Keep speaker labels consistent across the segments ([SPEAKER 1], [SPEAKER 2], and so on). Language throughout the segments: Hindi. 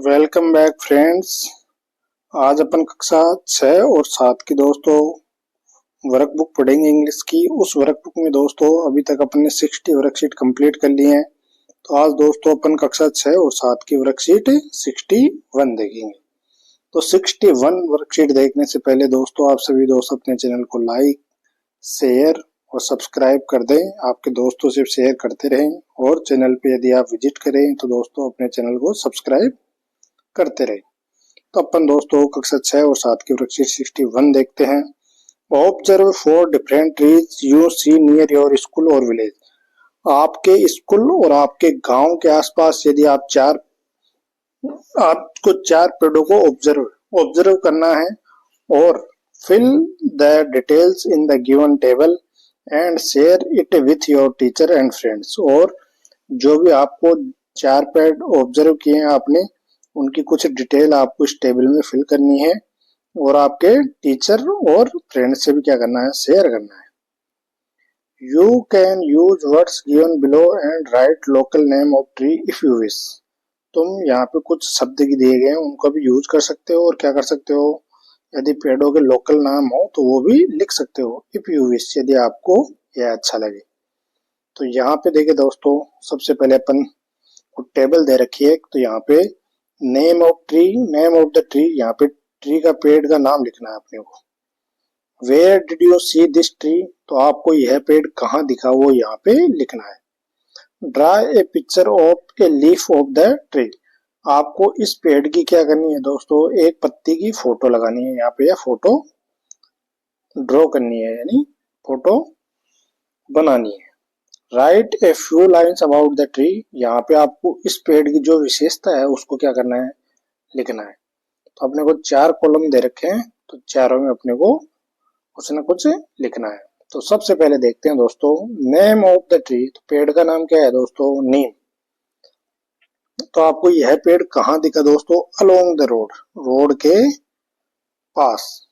[SPEAKER 1] Welcome back friends. आज अपन कक्षा 6 और 7 की दोस्तों वर्कबुक पढ़ेंगे इंग्लिश की। उस वर्कबुक में दोस्तों अभी तक अपन ने 60 वर्कशीट कंप्लीट कर लिए हैं। तो आज दोस्तों अपन कक्षा 6 और 7 की वर्कशीट 61 देखेंगे। तो 61 वर्कशीट देखने से पहले दोस्तों आप सभी दोस्त अपने चैनल को लाइक, शेयर और सब्सक्राइब कर दें। आपके दोस्तों से शेयर करते रहें और चैनल पे यदि आप विजिट करें तो दोस्तों अपने चैनल को सब्सक्राइब करते रहे। तो अपन दोस्तों कक्षा 6 और 7 की वर्कशीट 61 देखते हैं। Observe 4 different trees you see near your school और विलेज। आपके स्कूल और आपके गांव के आसपास यदि आपको 4 पेड़ों को ऑब्जर्व करना है और fill the details in the given table and share it with your teacher and friends. और जो भी आपको 4 पेड़ ऑब्जर्व किए हैं आपने, उनकी कुछ डिटेल आपको इस टेबल में फिल करनी है और आपके टीचर और फ्रेंड से भी क्या करना है, शेयर करना है। You can use words given below and right local name of tree if you wish. तुम यहाँ पे कुछ शब्द की दिए गए हैं, उनको भी यूज कर सकते हो और क्या कर सकते हो, यदि पेड़ों के लोकल नाम हो तो वो भी लिख सकते हो इफ यू विश, यदि आपको यह अच्छा लगे। तो यहाँ पे देखिए दोस्तों, सबसे पहले अपन को टेबल दे रखी है। तो यहाँ पे नेम ऑफ द ट्री, यहाँ पे ट्री का, पेड़ का नाम लिखना है अपने को। Where did you see this tree, तो आपको यह पेड़ कहाँ दिखा वो यहाँ पे लिखना है। Draw a picture of a leaf of the tree, आपको इस पेड़ की क्या करनी है दोस्तों, एक पत्ती की फोटो लगानी है यहाँ पे, या फोटो ड्रॉ करनी है, यानी फोटो बनानी है। Right a few lines about the tree, यहाँ पे आपको इस पेड़ की जो विशेषता है उसको क्या करना है, लिखना है। तो अपने को 4 कॉलम दे रखे हैं, तो चारों में अपने को कुछ न कुछ लिखना है। तो सबसे पहले देखते हैं दोस्तों नेम ऑफ द ट्री। तो पेड़ का नाम क्या है दोस्तों, नीम। तो आपको यह पेड़ कहाँ दिखा दोस्तों, अलोंग द रोड, रोड के पास।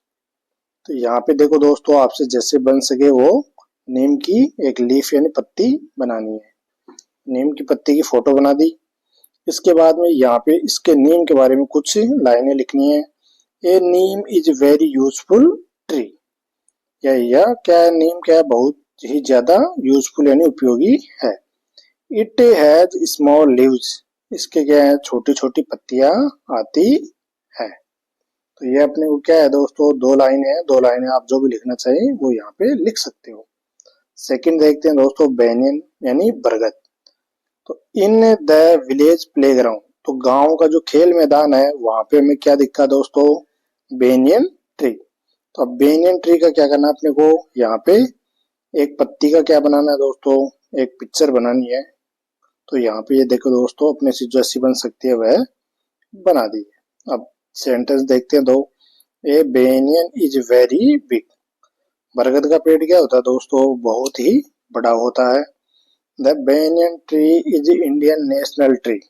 [SPEAKER 1] तो यहाँ पे देखो दोस्तों, आपसे जैसे बन सके वो नीम की एक लीफ यानी पत्ती बनानी है। नीम की पत्ती की फोटो बना दी। इसके बाद में यहाँ पे इसके नीम के बारे में कुछ लाइनें लिखनी है। ए नीम इज वेरी यूजफुल ट्री, यह क्या है, नीम क्या है, बहुत ही ज्यादा यूजफुल यानी उपयोगी है। इट हैज स्मॉल लीव्स, इसके क्या है, छोटी छोटी पत्तियां आती है। तो ये अपने को क्या है दोस्तों, 2 लाइनें हैं, 2 लाइनें आप जो भी लिखना चाहिए वो यहाँ पे लिख सकते हो। सेकंड देखते हैं दोस्तों बेनियन यानी बरगद। तो इन द विलेज प्लेग्राउंड, तो गांव का जो खेल मैदान है वहां पे हमें क्या दिखा दोस्तों, बेनियन ट्री। तो अब बेनियन ट्री का क्या करना है अपने को, यहाँ पे एक पत्ती का क्या बनाना है दोस्तों, एक पिक्चर बनानी है। तो यहाँ पे ये देखो दोस्तों, अपने से जो ऐसी बन सकती है वह बना दी है। अब सेंटेंस देखते हैं 2। ए बेनियन इज वेरी बिग, बरगद का पेड़ क्या होता है दोस्तों, बहुत ही बड़ा होता है। The banyan tree is Indian national tree,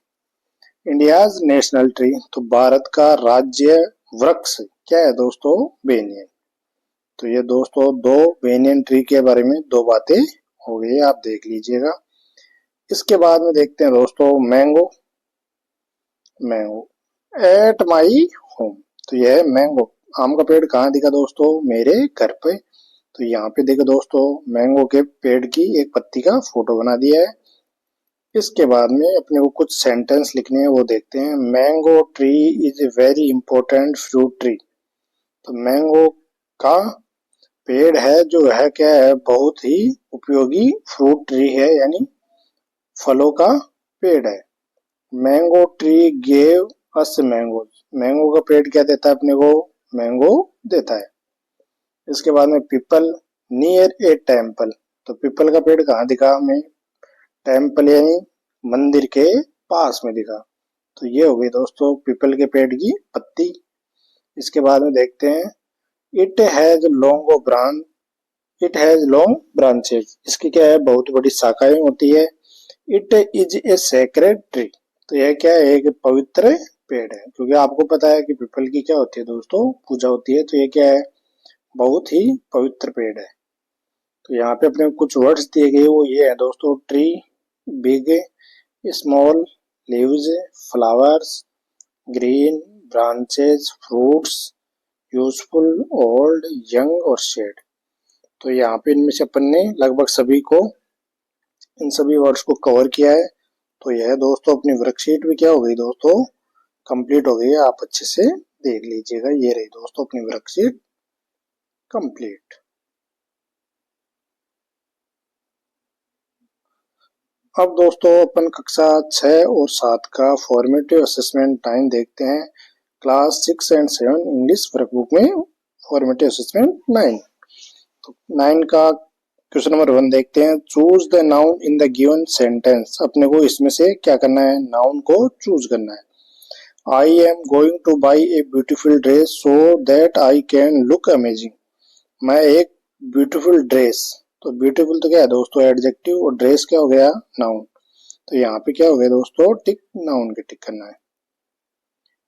[SPEAKER 1] India's national tree, तो भारत का राज्य वृक्ष क्या है दोस्तों, बेनियन। तो ये दोस्तों 2 बेनियन ट्री के बारे में 2 बातें हो गई, आप देख लीजिएगा। इसके बाद में देखते हैं दोस्तों मैंगो एट माई होम। तो यह मैंगो, आम का पेड़ कहाँ दिखा दोस्तों, मेरे घर पे। तो यहाँ पे देखो दोस्तों, मैंगो के पेड़ की एक पत्ती का फोटो बना दिया है। इसके बाद में अपने को कुछ सेंटेंस लिखने हैं, वो देखते हैं। Mango tree is a very important fruit tree, तो मैंगो का पेड़ है जो है क्या है, बहुत ही उपयोगी फ्रूट ट्री है, यानी फलों का पेड़ है। Mango tree gave us mango, mango का पेड़ क्या देता है अपने को, मैंगो देता है। इसके बाद में पीपल नियर ए टेम्पल, तो पीपल का पेड़ कहाँ दिखा हमें, टेम्पल यानी मंदिर के पास में दिखा। तो ये हो गई दोस्तों पीपल के पेड़ की पत्ती। इसके बाद में देखते हैं इट हैज लॉन्ग ब्रांचेस, इसकी क्या है, बहुत बड़ी शाखाएं होती है। It is a sacred tree, तो यह क्या है, एक पवित्र पेड़ है, क्योंकि आपको पता है कि पीपल की क्या होती है दोस्तों, पूजा होती है। तो ये क्या है, बहुत ही पवित्र पेड़ है। तो यहाँ पे अपने कुछ वर्ड्स दिए गए, वो ये है दोस्तों, tree, big, small, leaves, flowers, green, branches, fruits, useful, old, young और शेड। तो यहाँ पे इनमें से अपन ने लगभग सभी को, इन सभी वर्ड्स को कवर किया है। तो यह दोस्तों अपनी वर्कशीट भी क्या हो गई दोस्तों, कंप्लीट हो गई है। आप अच्छे से देख लीजिएगा। ये रही दोस्तों अपनी वर्कशीट कंप्लीट। अब दोस्तों अपन कक्षा 6 और 7 का फॉर्मेटिव असेसमेंट 9 देखते हैं। क्लास 6 एंड 7 इंग्लिश वर्कबुक में फॉर्मेटिव असेसमेंट 9। तो 9 का क्वेश्चन नंबर 1 देखते हैं। Choose the noun in the given sentence. अपने को इसमें से क्या करना है, नाउन को चूज करना है। I am going two by a beautiful dress so that I can look amazing. मैं एक ब्यूटीफुल ड्रेस, तो ब्यूटीफुल तो क्या है दोस्तों एडजेक्टिव, और ड्रेस क्या हो गया नाउन। तो यहाँ पे क्या हो गया दोस्तों, टिक, नाउन के टिक करना है।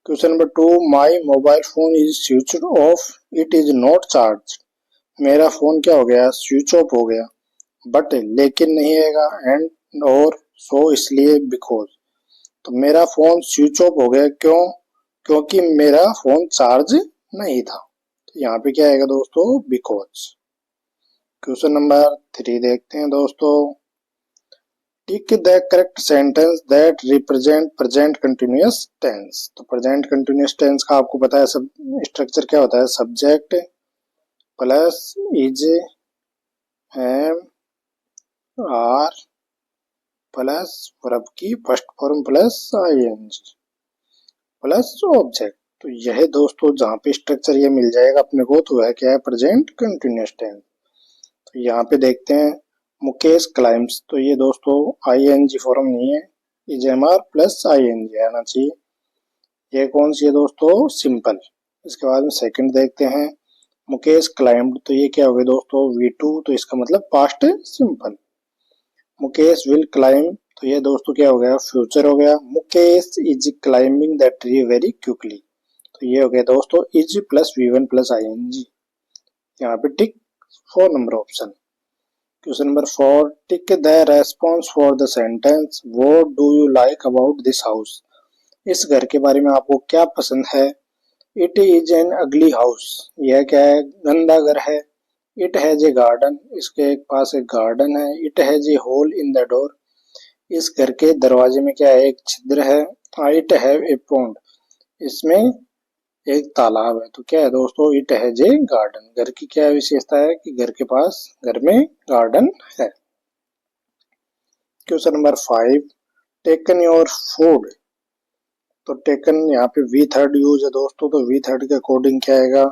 [SPEAKER 1] Question number 2, my mobile phone is switch off, it is not charge. मेरा फोन क्या हो गया, स्विच ऑफ हो गया। बट लेकिन नहीं आएगा, एंड और सो इसलिए बिकॉज। तो मेरा फोन स्विच ऑफ हो गया क्यों, क्योंकि मेरा फोन चार्ज नहीं था। तो यहाँ पे क्या आएगा दोस्तों, बिकॉज। क्वेश्चन नंबर 3 देखते हैं दोस्तों। Tick the correct sentence that represent present continuous tense. तो प्रेजेंट कंटिन्यूअस टेंस का आपको पता है सब स्ट्रक्चर क्या होता है, subject plus is, am, are plus verb की first form plus ING plus object. तो यह दोस्तों जहाँ पे स्ट्रक्चर ये मिल जाएगा अपने को, तो वह क्या है, प्रेजेंट कंटिन्यूअस टेंस। तो यहाँ पे देखते हैं मुकेश क्लाइम्स। तो ये दोस्तों आईएनजी फॉर्म नहीं है, इजेमआर प्लस आईएनजी आना चाहिए। ये कौन सी है दोस्तों, सिंपल। इसके बाद में सेकंड देखते हैं मुकेश क्लाइम्ड। तो ये क्या हो गया दोस्तों, V2, तो इसका मतलब past simple. Mukesh will climb, तो ये दोस्तों क्या हो गया, फ्यूचर हो गया। Mukesh is climbing the tree very quickly. तो ये हो गया दोस्तों is plus V1 plus ING. यहाँ पे tick 4 number option. Question number 4, tick the response for the sentence what do you like about this house. इस घर के बारे में आपको क्या पसंद है। It is an ugly house, यह क्या है, गंदा घर है। इट हैज ए गार्डन, इसके पास एक गार्डन है। It has a hole in the door, इस घर के दरवाजे में क्या है, एक छिद्र है। इट हैव ए पॉन्ड, इसमें एक तालाब है। तो क्या है दोस्तों, इट हैज ए गार्डन। घर की क्या विशेषता है कि घर के पास, घर में गार्डन है। Question number 5, taken your food. तो टेकन यहाँ पे वी थर्ड यूज है दोस्तों, तो वी थर्ड के अकॉर्डिंग क्या आएगा,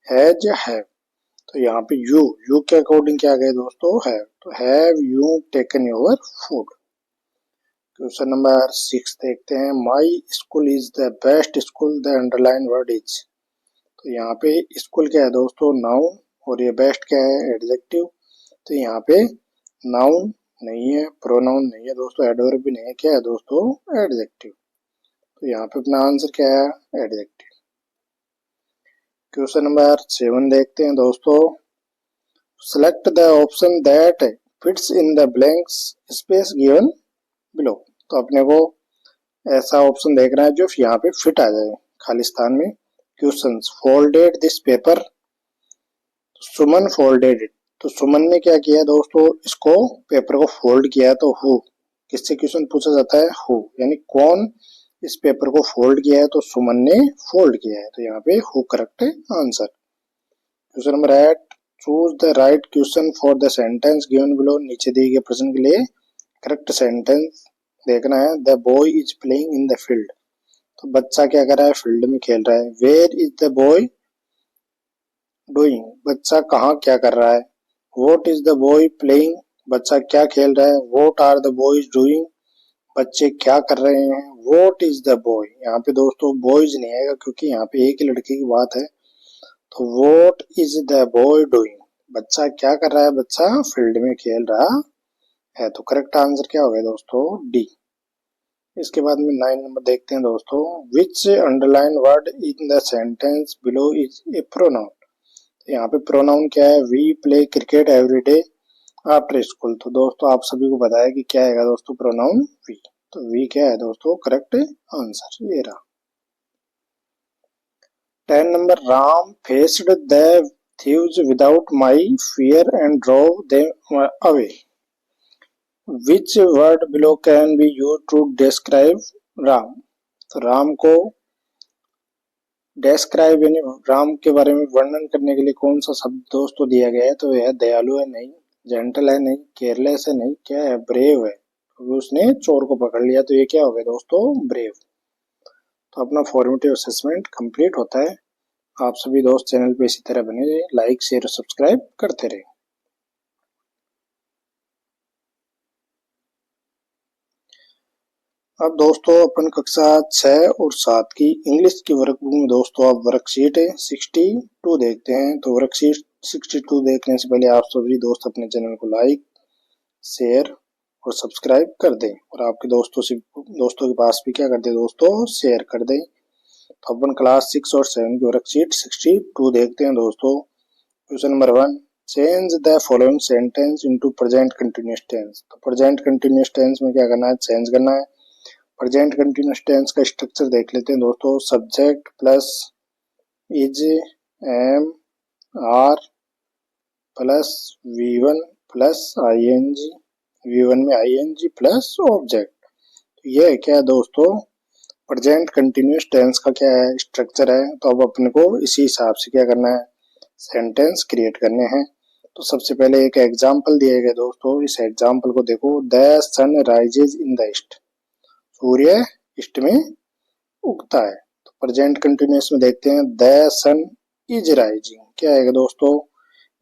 [SPEAKER 1] हैज हैव। तो यहाँ पे यू के अकॉर्डिंग क्या आ गया दोस्तों, हैव। तो have you taken your food. Question number 6 देखते हैं। My school is the best school, the underline word is. तो यहाँ पे स्कूल क्या है दोस्तों, नाउन, और ये बेस्ट क्या है, एडजेक्टिव। तो यहाँ पे नाउन नहीं है, प्रोनाउन नहीं है दोस्तों, एडवर्ब भी नहीं है, क्या है दोस्तों, एडजेक्टिव। तो यहाँ पे अपना आंसर क्या है, एडजेक्टिव। क्वेश्चन नंबर 7 देखते हैं दोस्तों। Select the option that fits in the blanks space given below. तो अपने को ऐसा ऑप्शन देखना है जो यहाँ पे फिट आ जाए खाली स्थान में। Question, folded this paper, Suman folded it. तो सुमन ने क्या किया दोस्तों, इसको पेपर को फोल्ड किया। तो हु, किससे क्वेश्चन पूछा जाता है, हु, यानी कौन इस पेपर को फोल्ड किया है, तो सुमन ने फोल्ड किया है। तो यहाँ पे who correct answer. Question number 8, choose the right question for the sentence given below. नीचे दिए गए प्रश्न के लिए करेक्ट सेंटेंस देखना है। The boy is playing in the field. तो बच्चा क्या कर रहा है, फील्ड में खेल रहा है। Where is the boy doing, बच्चा कहाँ क्या कर रहा है। What is the boy playing, बच्चा क्या खेल रहा है। What are the boys doing, बच्चे क्या कर रहे हैं। व्हाट इज द बॉय, यहाँ पे दोस्तों बॉयज नहीं आएगा क्योंकि यहाँ पे एक ही लड़के की बात है। तो what is the boy doing, बच्चा क्या कर रहा है, बच्चा फील्ड में खेल रहा है। तो करेक्ट आंसर क्या हो गया दोस्तों, डी। इसके बाद में 9 नंबर देखते हैं दोस्तों। Which underline word in the sentence below is a pronoun. यहाँ पे प्रोनाउन क्या है, we play cricket every day after school. तो दोस्तों आप सभी को बताया कि क्या आएगा दोस्तों, प्रोनाउन वी। तो वी क्या है दोस्तों, करेक्ट आंसर ये रहा। 10 number, Ram faced the thieves without my fear and drove them away. Which word below can be used to describe Ram? तो राम को describe यानी राम के बारे में वर्णन करने के लिए कौन सा शब्द दोस्तों दिया गया है? तो यह दयालु है नहीं, जेंटल है नहीं, केयरलेस है नहीं, क्या है? ब्रेव है, क्योंकि उसने चोर को पकड़ लिया। तो ये क्या हो गया दोस्तों? ब्रेव। तो अपना फॉर्मेटिव असेसमेंट कंप्लीट होता है। आप सभी दोस्त चैनल पे इसी तरह बने रहे, लाइक शेयर और सब्सक्राइब करते रहे। अब दोस्तों अपन कक्षा 6 और 7 की इंग्लिश की वर्कबुक में दोस्तों आप वर्कशीट 62 देखते हैं। तो वर्कशीट 62 देखने से पहले आप सभी दोस्त अपने चैनल को लाइक शेयर और सब्सक्राइब कर दें और आपके दोस्तों के पास भी क्या कर दें दोस्तों? शेयर कर दें। तो अपन क्लास 6 और 7 की वर्कशीट 62 देखते हैं दोस्तों। Question number 1, change the following sentence into present continuous tense. तो प्रेजेंट कंटिन्यूअस टेंस में क्या करना है? चेंज करना है। प्रेजेंट कंटिन्यूअस टेंस का स्ट्रक्चर देख लेते हैं दोस्तों। Subject plus is, am, are plus V1 plus ING, V1 में आईएनजी प्लस ऑब्जेक्ट। तो ये क्या है दोस्तों? प्रेजेंट कंटिन्यूअस टेंस का क्या है? स्ट्रक्चर है। तो अब अपने को इसी हिसाब से क्या करना है? सेंटेंस क्रिएट करने हैं। तो सबसे पहले एक एग्जाम्पल दिया गया दोस्तों। इस एग्जाम्पल को देखो। The sun rises in the east. सूर्य ईस्ट में उगता है। तो प्रेजेंट कंटिन्यूअस में देखते हैं। द सन इज राइजिंग, क्या है दोस्तों?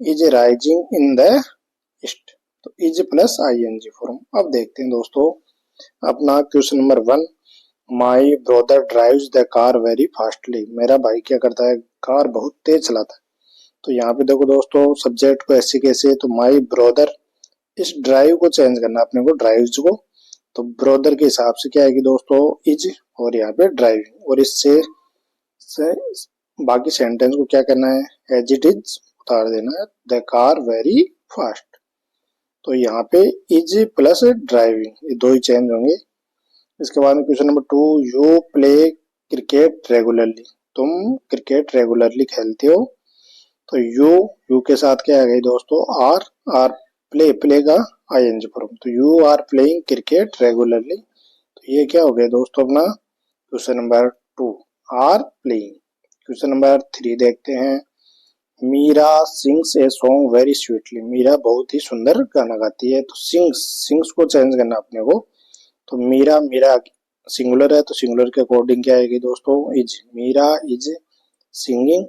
[SPEAKER 1] Is rising in the east. तो इज प्लस आईएनजी फॉर्म। अब देखते हैं दोस्तों अपना question number 1, my brother drives the car very fastly. मेरा भाई क्या करता है? कार बहुत तेज चलाता है। तो यहाँ पे देखो दोस्तों सब्जेक्ट को ऐसे कैसे, तो माई ब्रदर, इस ड्राइव को चेंज करना अपने को, ड्राइव्स को। तो ब्रदर के हिसाब से क्या आएगी दोस्तों? इज, और यहाँ पे ड्राइविंग। और इससे बाकी सेंटेंस को क्या करना है? एज इट इज उतार देना है। The car very fast. तो यहाँ पे इज प्लस ड्राइविंग, ये दो ही चेंज होंगे। इसके बाद में question number 2, you play cricket regularly. तुम क्रिकेट रेगुलरली खेलते हो। तो यू के साथ क्या आ गई दोस्तों? आर प्ले का आईएनजी फॉर्म। तो you are playing cricket regularly. तो ये क्या हो गया दोस्तों अपना question number 2, are playing. Question number 3 देखते हैं। Meera sings a song very sweetly. Meera बहुत ही सुंदर गाना गाती है। तो सिंग्स को चेंज करना अपने को। तो मीरा सिंगुलर है, तो सिंगुलर के अकॉर्डिंग क्या आएगी दोस्तों? इज। Meera is singing.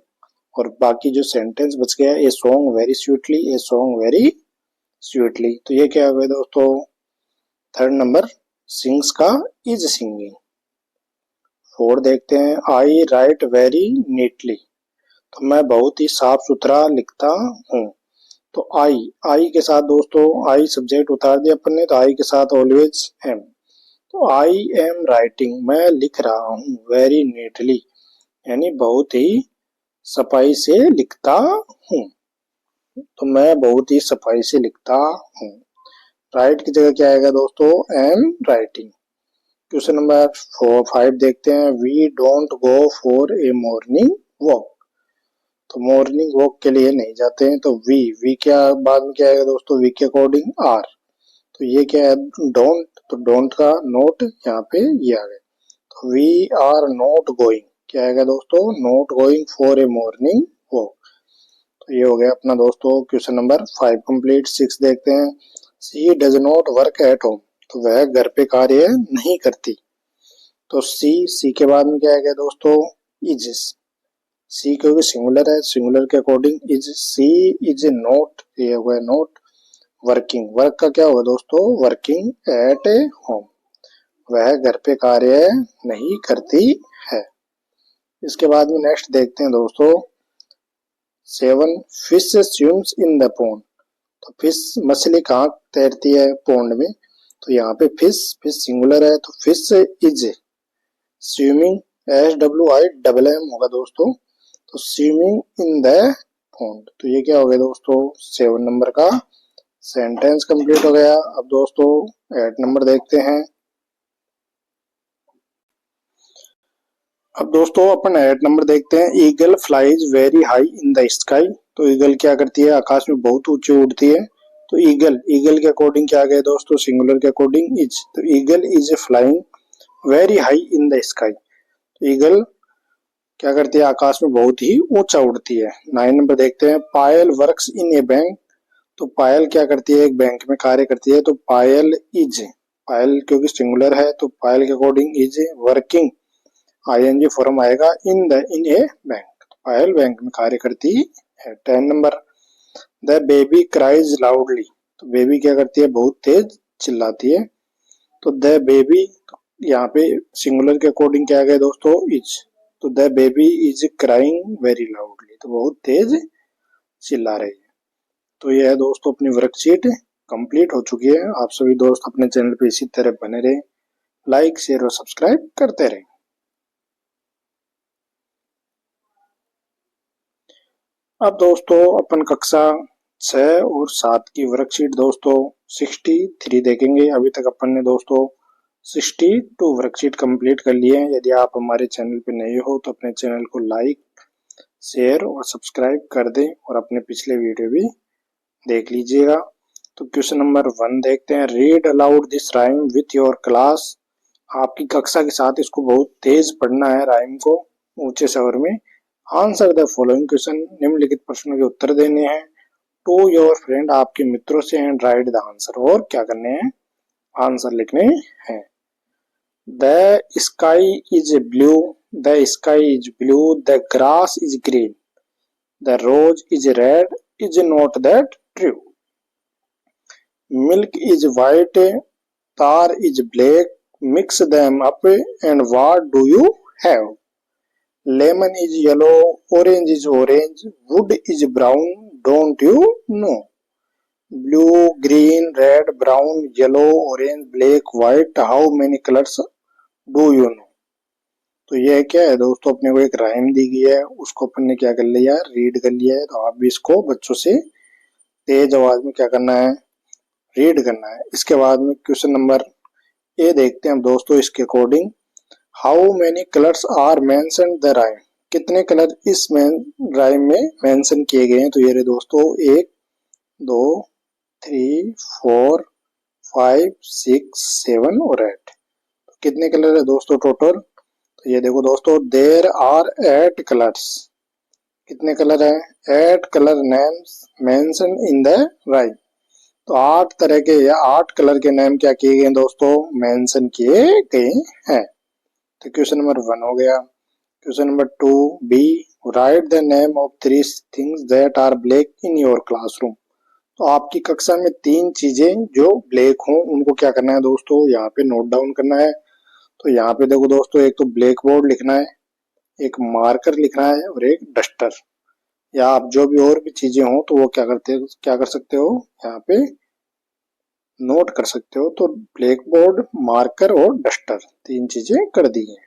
[SPEAKER 1] और बाकी जो सेंटेंस बच गया, a song very sweetly, a song very sweetly. तो ये क्या हो गया दोस्तों? थर्ड नंबर सिंग्स का इज सिंगिंग। 4 देखते हैं। I write very neatly. तो मैं बहुत ही साफ सुथरा लिखता हूँ। तो आई के साथ दोस्तों, आई सब्जेक्ट उतार दिया अपन ने, तो आई के साथ ऑलवेज एम। तो आई एम राइटिंग, मैं लिख रहा हूँ, वेरी नीटली यानी बहुत ही सफाई से लिखता हूँ। तो मैं बहुत ही सफाई से लिखता हूँ। राइट की जगह क्या आएगा दोस्तों? Am writing. क्वेश्चन नंबर 5 देखते हैं। We don't go for a morning walk. तो मॉर्निंग वॉक के लिए नहीं जाते हैं। तो वी क्या बाद में क्या आएगा दोस्तों? वी के अकॉर्डिंग आर। तो ये क्या है? डोंट। तो डोंट का नोट यहाँ पे ये आ गया। तो वी आर नॉट गोइंग, क्या आएगा दोस्तों? Not going for a morning walk. तो ये हो गया अपना दोस्तों क्वेश्चन नंबर 5 कंप्लीट। 6 देखते हैं। She does not work at home. तो वह घर पे कार्य नहीं करती। तो सी के बाद में क्या आएगा दोस्तों? इज। सी क्योंकि सिंगुलर है, सिंगुलर के according is. She is not, ये हुआ नॉट वर्किंग। वर्क का क्या होगा दोस्तों? Working at a home. वह घर पे कार्य नहीं करती है। इसके बाद में नेक्स्ट देखते हैं दोस्तों 7, fish swims in the pond. तो फिश, मछली कहाँ तैरती है? पोंड में। तो यहाँ पे फिश सिंगुलर है, तो फिश इज स्विमिंग, SWIMM होगा दोस्तों। तो स्विमिंग इन द पोंड। तो ये क्या हो गया दोस्तों? 7 नंबर का सेंटेंस कंप्लीट हो गया। अब दोस्तों 8 नंबर देखते हैं। अब दोस्तों अपन एट नंबर देखते हैं। Eagle flies very high in the sky. तो ईगल क्या करती है, आकाश में बहुत ऊंचे उड़ती है। तो ईगल ईगल के अकॉर्डिंग क्या गया दोस्तों, सिंगुलर के अकॉर्डिंग इज। तो eagle is flying very high in the sky. तो ईगल क्या करती है, आकाश में बहुत ही ऊंचा उड़ती है। 9 नंबर देखते हैं। पायल वर्क्स इन ए बैंक। तो पायल क्या करती है, एक बैंक में कार्य करती है। तो पायल इज, पायल क्योंकि सिंगुलर है तो पायल के according is working, ING form आएगा in A bank. Payal bank में कार्य करती है। 10 number. The baby cries loudly. तो बेबी क्या करती है, बहुत तेज चिल्लाती है। तो द बेबी यहाँ पे सिंगुलर के अकॉर्डिंग क्या गया दोस्तों, इज। तो the baby is crying very loudly. तो बहुत तेज चिल्ला रही है। तो यह है दोस्तों अपनी वर्कशीट कंप्लीट हो चुकी है। आप सभी दोस्त अपने चैनल पे इसी तरह बने रहे, लाइक शेयर और सब्सक्राइब करते रहे। अब दोस्तों अपन कक्षा 6 और 7 की वर्कशीट दोस्तों 63 देखेंगे। अभी तक अपन ने दोस्तों 62 वर्कशीट कंप्लीट कर लिए हैं। यदि आप हमारे चैनल पे नए हो तो अपने चैनल को लाइक शेयर और सब्सक्राइब कर दें और अपने पिछले वीडियो भी देख लीजिएगा। तो क्वेश्चन नंबर 1 देखते हैं। Read aloud this rhyme with your class. आपकी कक्षा के साथ इसको बहुत तेज पढ़ना है, राइम को ऊंचे स्वर में। Answer the following question. निम्नलिखित प्रश्नों के उत्तर देने हैं। टू योर फ्रेंड, आपके मित्रों से, एंड राइट द आंसर, और क्या करने हैं, आंसर लिखने हैं। The sky is blue. The sky is blue. The grass is green. The rose is red. Is not that true. Milk is white. Tar is black. Mix them up and what do you have? Lemon is yellow. Orange is orange. Wood is brown. Don't you know? Blue, green, red, brown, yellow, orange, black, white. How many colors do you know? तो ये क्या है दोस्तों, अपने को एक राइम दी गई है, उसको अपन ने क्या कर लिया, रीड कर लिया है। तो आप भी इसको बच्चों से तेज आवाज में क्या करना है, रीड करना है। इसके बाद में क्वेश्चन नंबर ए देखते हैं दोस्तों। इसके according how many colours are mention the rhyme. कितने कलर इस राइम में मेंशन किए गए हैं। तो ये रहे दोस्तों 1 2 3 4 5 6 7 और 8। तो कितने कलर है दोस्तों टोटल। तो ये देखो दोस्तों, देर आर 8 कलर्स। कितने कलर है, 8 colour names mention in the rhyme. तो 8 तरह के या 8 कलर के नेम क्या किए गए दोस्तों, मेंशन किए गए हैं। तो क्वेश्चन नंबर 1 हो गया। Question number 2 B, write the name of 3 things that are black in your classroom. तो आपकी कक्षा में 3 चीजें जो ब्लैक हों उनको क्या करना है दोस्तों, यहाँ पे नोट डाउन करना है। तो यहाँ पे देखो दोस्तों, एक तो ब्लैक बोर्ड लिखना है, एक मार्कर लिखना है और एक डस्टर। या आप जो भी और भी चीजें हो तो वो क्या कर सकते हो, यहाँ पे नोट कर सकते हो। तो ब्लैक बोर्ड, मार्कर और डस्टर, 3 चीजें कर दी हैं।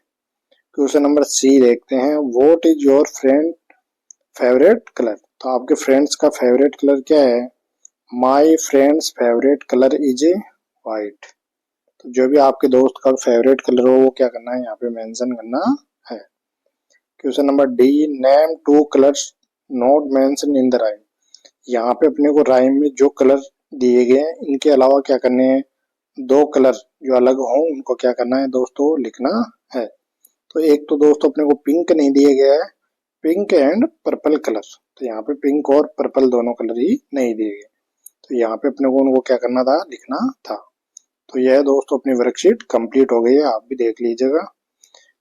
[SPEAKER 1] क्वेश्चन नंबर सी देखते हैं। What is your friend favourite colour. तो आपके फ्रेंड्स का फेवरेट कलर क्या है। My friends favourite colour is white. तो जो भी आपके दोस्त का फेवरेट कलर हो वो क्या करना है, यहाँ पे मेंशन करना है। Question number D, name 2 colours not mention in the rhyme. यहाँ पे अपने को राइम में जो कलर दिए गए हैं इनके अलावा क्या करने हैं, 2 कलर जो अलग हो उनको क्या करना है दोस्तों, लिखना है। तो एक तो दोस्तों अपने को पिंक नहीं दिया गया है, पिंक एंड पर्पल कलर। तो यहाँ पे पिंक और पर्पल दोनों कलर ही नहीं दिए गए। तो यहाँ पे अपने को उनको क्या करना था, लिखना था। तो यह दोस्तों अपनी वर्कशीट कंप्लीट हो गई है, आप भी देख लीजिएगा।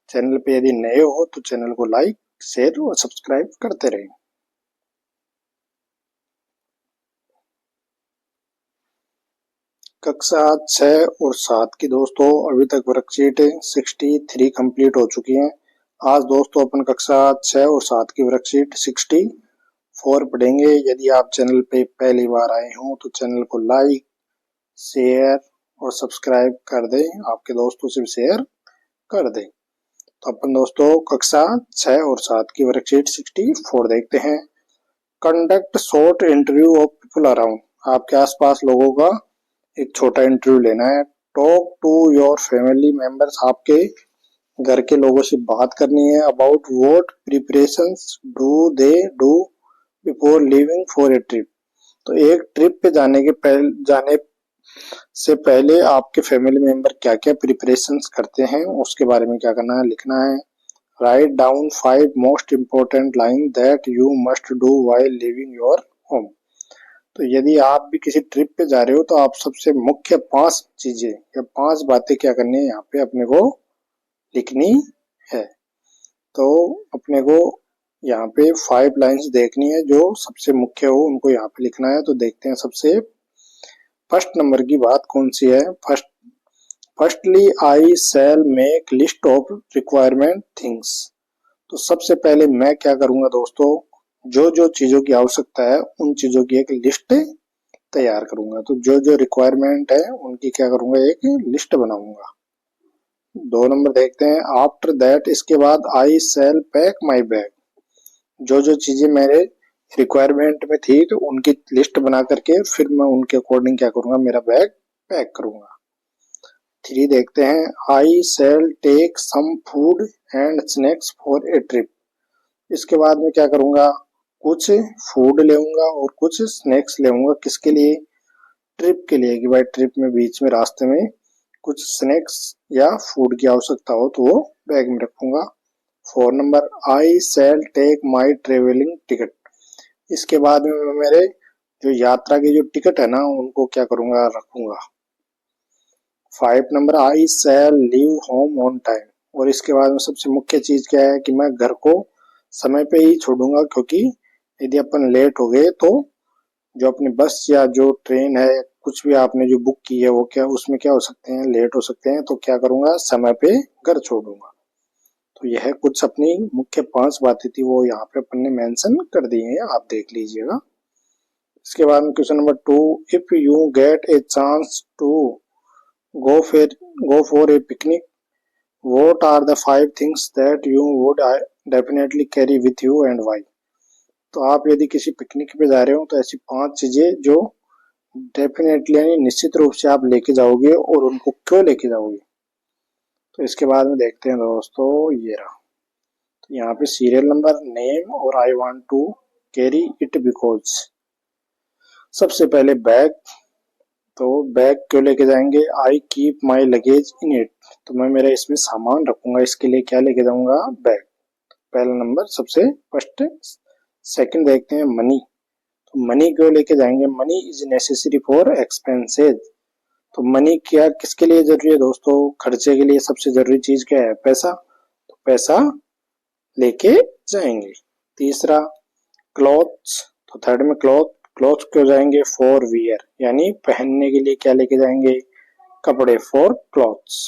[SPEAKER 1] चैनल पे यदि नए हो तो चैनल को लाइक शेयर और सब्सक्राइब करते रहें। कक्षा 6 और 7 की दोस्तों अभी तक वर्कशीट 63 कंप्लीट हो चुकी हैं। आज दोस्तों अपन कक्षा 6 और 7 की वर्कशीट 64 पढ़ेंगे। यदि आप चैनल पे पहली बार आए हो तो चैनल को लाइक शेयर और सब्सक्राइब कर दें, आपके दोस्तों से भी शेयर कर दें। तो अपन दोस्तों कक्षा 6 और 7 की वर्कशीट 64 देखते हैं। Conduct short interview of people around. आपके आसपास लोगों का एक छोटा इंटरव्यू लेना है। Talk to your family members. आपके घर के लोगों से बात करनी है about what preparations do they do before leaving for a trip. तो एक ट्रिप पे जाने से पहले आपके फैमिली मेंबर क्या क्या प्रिपरेशंस करते हैं उसके बारे में क्या करना है, लिखना है। Write down 5 most important line that you must do while living your home. तो यदि आप भी किसी ट्रिप पे जा रहे हो तो आप सबसे मुख्य 5 चीजें या 5 बातें क्या करनी है यहाँ पे अपने को लिखनी है। तो अपने को यहाँ पे 5 लाइन्स देखनी है जो सबसे मुख्य हो, उनको यहाँ पे लिखना है। तो देखते हैं सबसे फर्स्ट नंबर की बात कौन सी है। Firstly I shell make list of requirement things. तो सबसे पहले मैं क्या करूंगा दोस्तों, जो जो चीजों की आवश्यकता है उन चीजों की एक लिस्ट तैयार करूंगा। तो जो जो रिक्वायरमेंट है उनकी क्या करूंगा, एक लिस्ट बनाऊंगा। 2 नंबर देखते हैं। आफ्टर दैट, इसके बाद आई शैल पैक माई बैग। जो जो चीजें मेरे रिक्वायरमेंट में थी तो उनकी लिस्ट बना करके फिर मैं उनके अकॉर्डिंग क्या करूंगा, मेरा बैग पैक करूंगा। 3 देखते हैं। I shall take some food and snacks for a trip. इसके बाद में क्या करूंगा, कुछ फूड लेऊंगा और कुछ स्नैक्स लेऊंगा। किसके लिए, ट्रिप के लिए, कि भाई ट्रिप में बीच में रास्ते में कुछ स्नैक्स या फूड की आवश्यकता हो तो वो बैग में रखूंगा। 4 number, I shall take my travelling ticket. इसके बाद में मैं मेरे जो यात्रा की जो टिकट है ना उनको क्या करूंगा, रखूंगा। 5 number, I shall leave home on time. और इसके बाद में सबसे मुख्य चीज क्या है कि मैं घर को समय पे ही छोड़ूंगा, क्योंकि यदि अपन लेट हो गए तो जो अपनी बस या जो ट्रेन है, कुछ भी आपने जो बुक की है वो क्या उसमें क्या हो सकते हैं, लेट हो सकते हैं। तो क्या करूंगा, समय पे घर छोड़ूंगा। तो यह कुछ अपनी मुख्य 5 बातें थी, वो यहाँ पे अपन ने मेंशन कर दी हैं, आप देख लीजिएगा। इसके बाद में question number 2, if you get a chance to go फिर go for a picnic, what are the 5 things that you would definitely carry with you and why। तो आप यदि किसी पिकनिक पे जा रहे हो तो ऐसी 5 चीजें जो डेफिनेटली यानी निश्चित रूप से आप लेके जाओगे और उनको क्यों लेके जाओगे। तो इसके बाद में देखते हैं दोस्तों, ये रहा। तो यहाँ पे सीरियल नंबर, नेम और I want to carry it because. सबसे पहले बैग। तो बैग क्यों लेके जाएंगे, I keep my luggage in it. तो मैं मेरा इसमें सामान रखूंगा, इसके लिए क्या लेके जाऊंगा, बैग। पहला नंबर सबसे फर्स्ट। सेकंड देखते हैं मनी। तो मनी क्यों लेके जाएंगे, money is necessary for expenses. तो मनी क्या किसके लिए जरूरी है दोस्तों, खर्चे के लिए सबसे जरूरी चीज क्या है, पैसा। तो पैसा लेके जाएंगे। तीसरा क्लॉथ्स। तो थर्ड में क्लॉथ क्यों जाएंगे, फॉर वियर, यानी पहनने के लिए क्या लेके जाएंगे, कपड़े, फॉर क्लॉथ्स।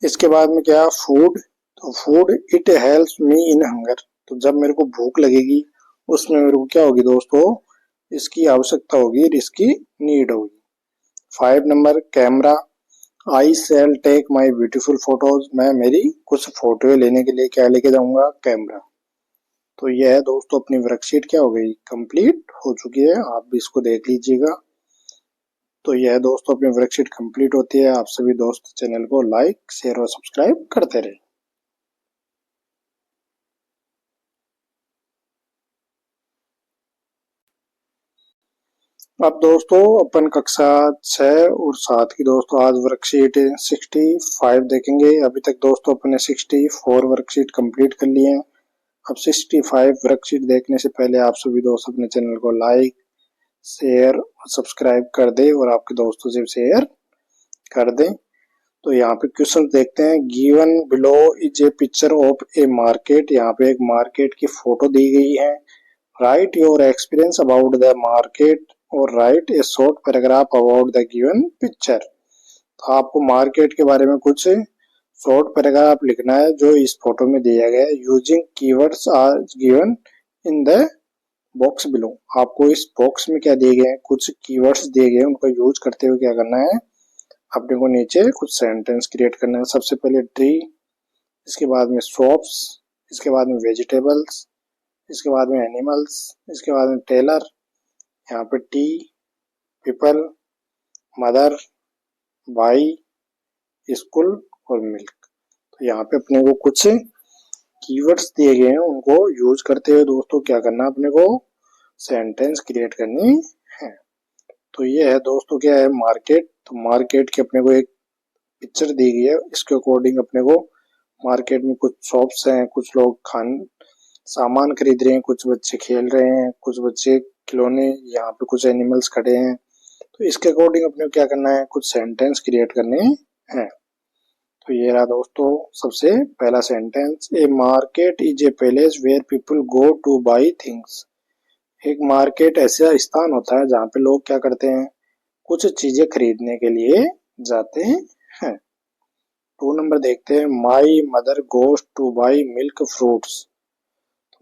[SPEAKER 1] इसके बाद में क्या, फूड। तो food it helps me in hunger. तो जब मेरे को भूख लगेगी उसमें मेरे को क्या होगी दोस्तों, इसकी आवश्यकता होगी, इसकी नीड होगी। 5 number camera. I shall take my beautiful photos. मैं मेरी कुछ फोटो लेने के लिए क्या लेके जाऊंगा, कैमरा। तो यह है दोस्तों अपनी वर्कशीट क्या हो गई, कंप्लीट हो चुकी है, आप भी इसको देख लीजिएगा। तो यह दोस्तों अपनी वर्कशीट कंप्लीट होती है। आप सभी दोस्त चैनल को लाइक शेयर और सब्सक्राइब करते रहे। अब दोस्तों अपन कक्षा 6 और 7 की दोस्तों आज वर्कशीट 65 देखेंगे। अभी तक दोस्तों अपन ने 64 वर्कशीट कंप्लीट कर लिए हैं। अब 65 वर्कशीट देखने से पहले आप सभी दोस्त अपने चैनल को लाइक शेयर और सब्सक्राइब कर दे और आपके दोस्तों से शेयर कर दें। तो यहाँ पे क्वेश्चन देखते हैं। Given below is a picture of a market. यहाँ पे एक मार्केट की फोटो दी गई है। Write your experience about the market और write a short paragraph about the given picture. तो आपको मार्केट के बारे में कुछ शॉर्ट पैराग्राफ लिखना है जो इस फोटो में दिया गया है। Using keywords are given in the box below. आपको इस बॉक्स में क्या दिए गए हैं, कुछ कीवर्ड्स दिए गए हैं, उनको यूज करते हुए क्या करना है, अपने को नीचे कुछ सेंटेंस क्रिएट करना है। सबसे पहले ट्री, इसके बाद में शॉप्स, इसके बाद में वेजिटेबल्स, इसके बाद में एनिमल्स, इसके बाद में टेलर, यहाँ पे टी, पीपल, मदर, भाई, स्कूल और मिल्क। तो यहाँ पे अपने को कुछ कीवर्ड्स दिए गए हैं, उनको यूज करते हुए दोस्तों क्या करना है, अपने को सेंटेंस क्रिएट करनी है। तो ये है दोस्तों क्या है, मार्केट। तो मार्केट की अपने को एक पिक्चर दी गई है, इसके अकॉर्डिंग अपने को मार्केट में कुछ शॉप्स हैं, कुछ लोग सामान खरीद रहे हैं, कुछ बच्चे खेल रहे हैं, कुछ बच्चे खिलौने, यहाँ पे कुछ एनिमल्स खड़े हैं। तो इसके अकॉर्डिंग अपने को क्या करना है, कुछ सेंटेंस क्रिएट करने हैं। तो ये रहा दोस्तों सबसे पहला sentence, a market is a place where people go to buy things. एक मार्केट ऐसा स्थान होता है जहाँ पे लोग क्या करते हैं, कुछ चीजें खरीदने के लिए जाते हैं। 2 नंबर देखते हैं, my mother goes two by milk fruits.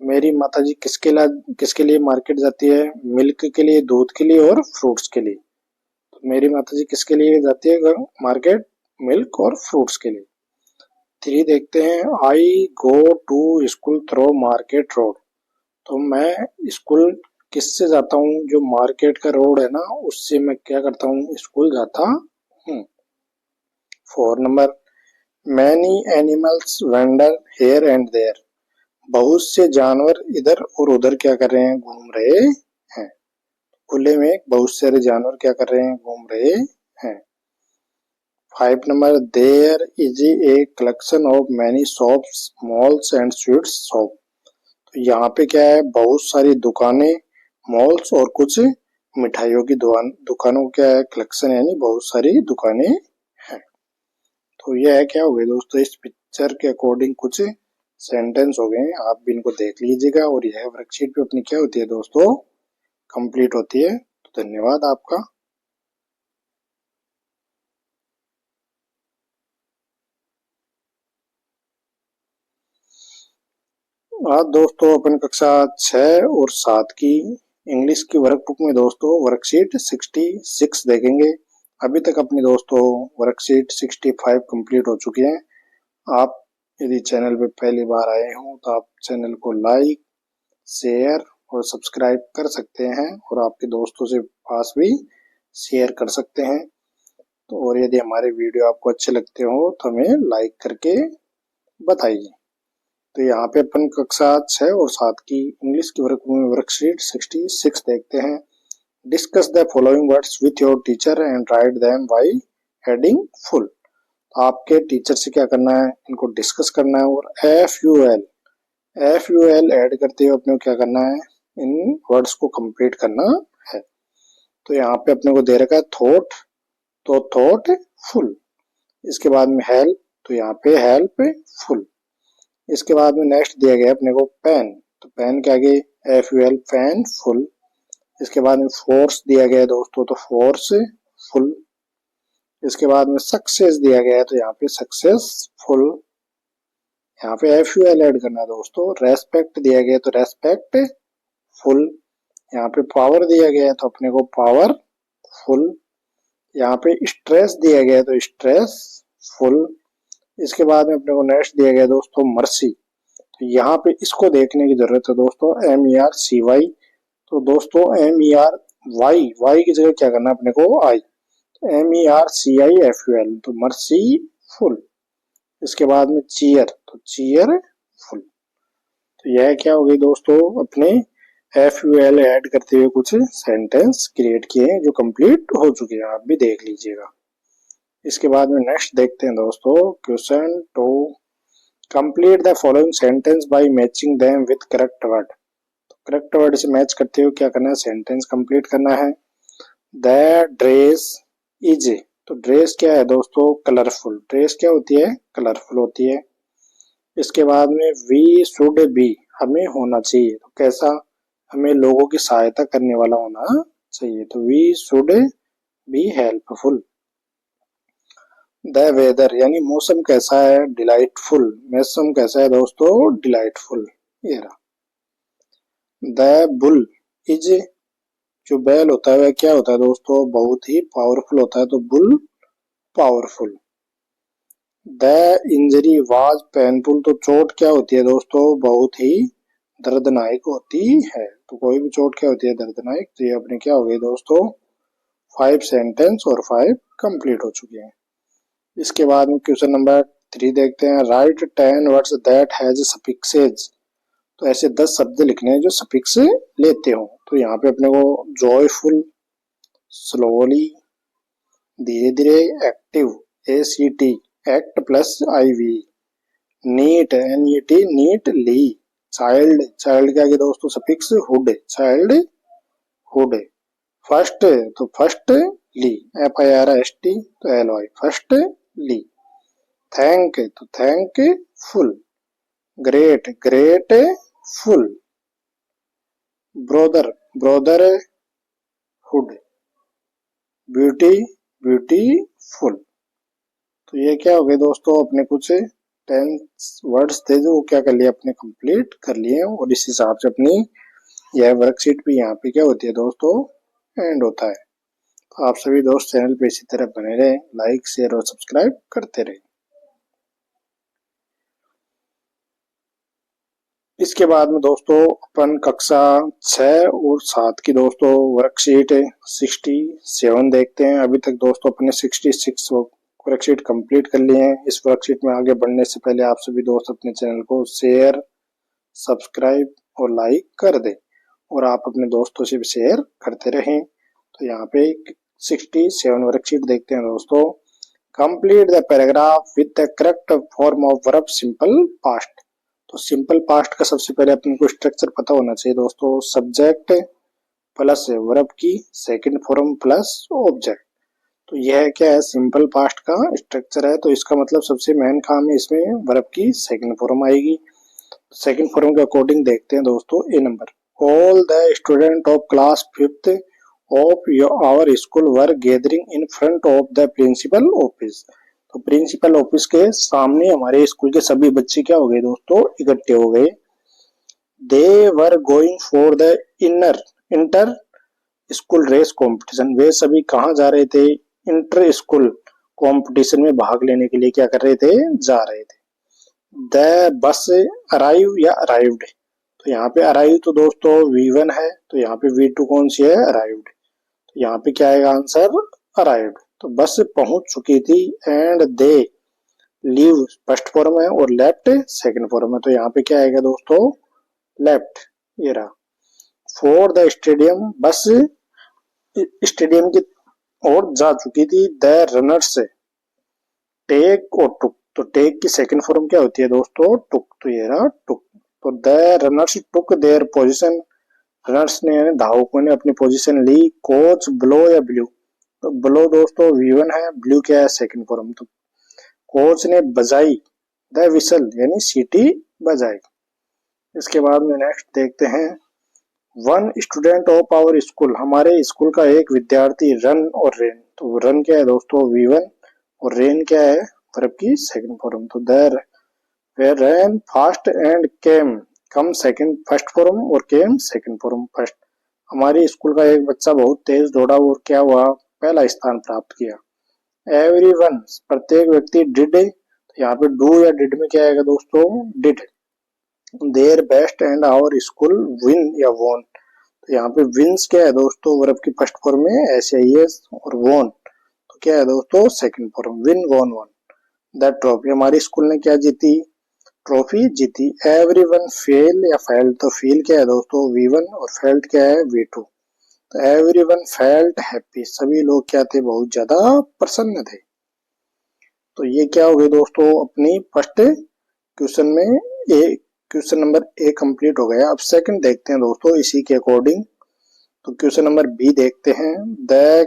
[SPEAKER 1] मेरी माताजी किसके लिए मार्केट जाती है, मिल्क के लिए, दूध के लिए और फ्रूट्स के लिए। तो मेरी माताजी किसके लिए जाती है मार्केट, मिल्क और फ्रूट्स के लिए। 3 देखते हैं, I go to school through market road. तो मैं स्कूल किससे जाता हूँ, जो मार्केट का रोड है ना उससे मैं क्या करता हूँ, स्कूल जाता हूँ। 4 number, many animals wander here and there. बहुत से जानवर इधर और उधर क्या कर रहे हैं, घूम रहे हैं। खुले में बहुत सारे जानवर क्या कर रहे हैं, घूम रहे हैं। 5 number, there is a collection of many shops malls and sweets shop. तो यहाँ पे क्या है, बहुत सारी दुकानें, मॉल्स और कुछ मिठाइयों की दुकानों क्या है, कलेक्शन, यानी बहुत सारी दुकानें हैं। तो यह है क्या हो गए दोस्तों, इस पिक्चर के अकॉर्डिंग कुछ सेंटेंस हो गए, आप भी इनको देख लीजिएगा। और यह वर्कशीट पे अपनी क्या होती है दोस्तों, कंप्लीट होती है। तो धन्यवाद आपका। आज दोस्तों अपन कक्षा 6 और 7 की इंग्लिश की वर्कबुक में दोस्तों वर्कशीट 66 देखेंगे। अभी तक अपनी दोस्तों वर्कशीट 65 कंप्लीट हो चुकी है। आप यदि चैनल पे पहली बार आए हो तो आप चैनल को लाइक, शेयर और सब्सक्राइब कर सकते हैं, और आपके दोस्तों से पास भी शेयर कर सकते हैं। तो और यदि हमारे वीडियो आपको अच्छे लगते हो तो हमें लाइक करके बताइए। तो यहाँ पे अपन कक्षा 6 और 7 की इंग्लिश की वर्कशीट 66 देखते हैं। Discuss the following words with your teacher and write them by heading full. आपके टीचर से क्या करना है, इनको डिस्कस करना है, और एफ यू एल ऐड करते हुए अपने को क्या करना है, इन वर्ड्स को कंप्लीट करना है। तो यहाँ पे अपने को दे रखा है थॉट, तो थॉट फुल। इसके बाद में हेल्प, तो यहाँ पे हेल्प फुल। इसके बाद में नेक्स्ट दिया गया अपने को पेन, तो पेन के आगे एफ-यू-एल पेन फुल। इसके बाद में फोर्स दिया गया दोस्तों, तो फोर्स फुल। इसके बाद में सक्सेस दिया गया है, तो यहाँ पे सक्सेस फुल। यहाँ पे एफ-यू-एल ऐड करना है दोस्तों। रेस्पेक्ट दिया गया तो रेस्पेक्ट फुल। यहाँ पे पावर दिया गया है तो अपने को पावर फुल। यहाँ पे स्ट्रेस दिया गया है तो स्ट्रेस फुल। इसके बाद में अपने को नेक्स्ट दिया गया दोस्तों मर्सी, तो यहाँ पे इसको देखने की जरूरत है दोस्तों, MERCY। तो दोस्तों MERY की जगह क्या करना है अपने को आई, तो MERCIFUL, तो मर्सी फुल। इसके बाद में चीयर, तो चीयर फुल। तो यह क्या हो गई दोस्तों, अपने FUL ऐड करते हुए कुछ सेंटेंस क्रिएट किए हैं जो कंप्लीट हो चुके हैं, आप भी देख लीजिएगा। इसके बाद में नेक्स्ट देखते हैं दोस्तों, question 2, complete the following sentence by matching them with correct word. तो करेक्ट वर्ड से मैच करते हुए क्या करना है, सेंटेंस कंप्लीट करना है। द ड्रेस इज, तो ड्रेस क्या है दोस्तों, कलरफुल। ड्रेस क्या होती है, कलरफुल होती है। इसके बाद में वी शुड बी, हमें होना चाहिए, तो कैसा, हमें लोगों की सहायता करने वाला होना चाहिए, तो we should be helpful. The weather यानी मौसम कैसा है, डिलाइटफुल। मौसम कैसा है दोस्तों, डिलाइटफुल। ये रहा। द बुल इज, जो बैल होता है वह क्या होता है दोस्तों, बहुत ही पावरफुल होता है, तो bull powerful. The injury was painful, तो चोट क्या होती है दोस्तों, बहुत ही दर्दनाक होती है। तो कोई भी चोट क्या होती है, दर्दनाक। तो ये अपने क्या हो गए दोस्तों, 5 सेंटेंस और 5 कंप्लीट हो चुके हैं। इसके बाद में क्वेश्चन नंबर 3 देखते हैं, राइट 10 वर्ड्स दैट हैज सफिक्सेज। तो ऐसे 10 शब्द लिखने हैं जो सफिक्स लेते हो। तो यहाँ पे अपने को जॉयफुल, स्लोली, धीरे धीरे, active, ACT, act plus IV, neat, NET, neatly, child, child के आगे दोस्तों suffix hood, child hood, first तो फर्स्ट ली, FIRST तो LY, फर्स्ट ली, थैंक तो thank ful, great, great ful, brother, brother hood, beauty, beautiful. तो ये क्या हो गए दोस्तों, अपने कुछ 10 वर्ड्स थे जो क्या कर लिए, अपने कंप्लीट कर लिए। और इस हिसाब से अपनी यह वर्कशीट भी यहाँ पे क्या होती है दोस्तों, एंड होता है। तो आप सभी दोस्त चैनल पे इसी तरह बने रहे, लाइक शेयर और सब्सक्राइब करते रहे। इसके बाद में दोस्तों अपन कक्षा 6 और 7 की दोस्तों वर्कशीट 67 देखते हैं। अभी तक दोस्तों अपने 66 वर्कशीट कंप्लीट कर लिए हैं। इस वर्कशीट में आगे बढ़ने से पहले आप सभी दोस्त अपने चैनल को शेयर, सब्सक्राइब और लाइक कर दें और आप अपने दोस्तों से भी शेयर करते रहें। तो यहाँ पे 67 वर्कशीट देखते हैं दोस्तों। Complete the paragraph with the correct form of verb simple past. तो सिंपल पास्ट का सबसे पहले अपने को स्ट्रक्चर पता होना चाहिए दोस्तों। सब्जेक्ट प्लस वर्ब की सेकंड फॉर्म प्लस ऑब्जेक्ट। तो यह क्या है, सिंपल पास्ट का स्ट्रक्चर है। तो इसका मतलब सबसे मेन काम है, इसमें वर्ब की सेकंड फॉर्म आएगी। सेकंड फॉर्म के अकॉर्डिंग देखते हैं दोस्तों। A number, all the student of class 5th of our school were gathering in front of the principal office. तो प्रिंसिपल ऑफिस के सामने हमारे स्कूल के सभी बच्चे क्या हो गए दोस्तों, इकट्ठे हो गए। They were going for the inter school race competition. वे सभी कहाँ जा रहे थे, इंटर स्कूल कंपटीशन में भाग लेने के लिए क्या कर रहे थे, जा रहे थे। द बस अराइव या अराइव्ड। तो यहाँ पे अराइव तो दोस्तों V1 है, तो यहाँ पे V2 कौन सी है, अराइव्ड। तो यहाँ पे क्या आएगा आंसर, अराइव्ड। तो बस पहुंच चुकी थी। And they leave first form है और लेफ्ट सेकंड फॉर्म है। तो यहाँ पे क्या आएगा दोस्तों, लेफ्ट। ये रहा। फॉर द स्टेडियम, बस स्टेडियम की ओर जा चुकी थी। द रनर्स टेक और टुक। तो टेक की सेकंड फॉर्म क्या होती है दोस्तों, टुक। तो ये रहा टुक। तो the runners took their position. Runners ने यानी धावकों ने अपनी पोजीशन ली। कोच ब्लो या ब्लू। तो ब्लो दोस्तों V1 है, ब्लू क्या है, सेकंड फॉर्म। तो कोच ने बजाई द विसल यानी सीटी बजाई। इसके बाद में नेक्स्ट देखते हैं, one student of our school. हमारे स्कूल का एक विद्यार्थी रन और रेन। तो रन क्या है दोस्तों V1 और रेन क्या है, वर्ब की सेकंड फॉर्म। तो there they ran fast and came come second first form और केम सेकंड फॉर्म फर्स्ट। हमारे स्कूल का एक बच्चा बहुत तेज दौड़ा और क्या हुआ, पहला स्थान प्राप्त किया। एवरीवन प्रत्येक व्यक्ति डिड। तो यहाँ पे डू या डिड में क्या आएगा दोस्तों, did. Their best and our school win या वॉन। तो यहाँ पे विंस क्या है दोस्तों, वर्ब की फर्स्ट फॉर्म में SIS और वॉन तो क्या है दोस्तों, second form. Win won won the trophy. हमारी स्कूल ने क्या जीती, ट्रॉफी जीती। एवरीवन फेल या फेल्ड। तो फेल क्या है दोस्तों V1 और फेल्ड क्या है V2। तो एवरीवन फेल्ट हैप्पी। सभी लोग क्या थे, बहुत ज्यादा प्रसन्न थे। तो ये क्या हो गई दोस्तों, अपनी फर्स्ट क्वेश्चन में क्वेश्चन नंबर A कंप्लीट हो गया। अब सेकंड देखते हैं दोस्तों इसी के अकॉर्डिंग। तो क्वेश्चन नंबर B देखते हैं। द